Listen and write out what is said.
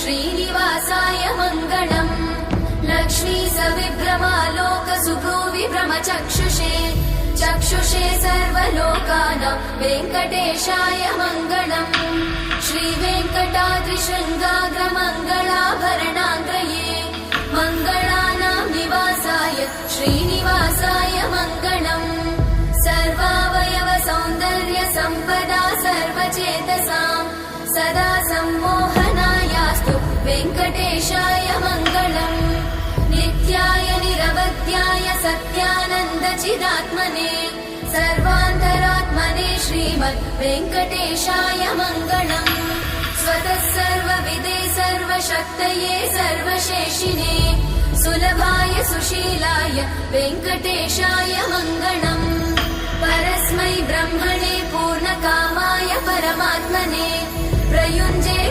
श्रीनिवासाय मङ्गलम् लक्ष्मी सविभ्रमालोकसुभ्रूविभ्रमचक्षुषे चक्षुषे सर्वलोकानां वेङ्कटेशाय मङ्गलम् श्रीवेङ्कटाद्रिशृङ्गाग्रमङ्गलाभरणाग्रये मङ्गलानां निवासाय श्रीनिवासाय मङ्गलम् सर्वावयव सौन्दर्य सम्पदा सर्वचेतसां सदा सम्मोहनायास्तु वेङ्कटेशाय मङ्गलम् नित्याय निरवध्याय सत्यानन्दचिदात्मने सर्वान्तरात्मने श्रीमद् वेङ्कटेशाय मङ्गलम् स्वतः सर्वविदे सर्वशक्तये सर्वशेषिने सुलभाय सुशीलाय वेङ्कटेशाय मङ्गलम् परस्मै ब्रह्मणे पूर्णकामाय परमात्मने प्रयुञ्जे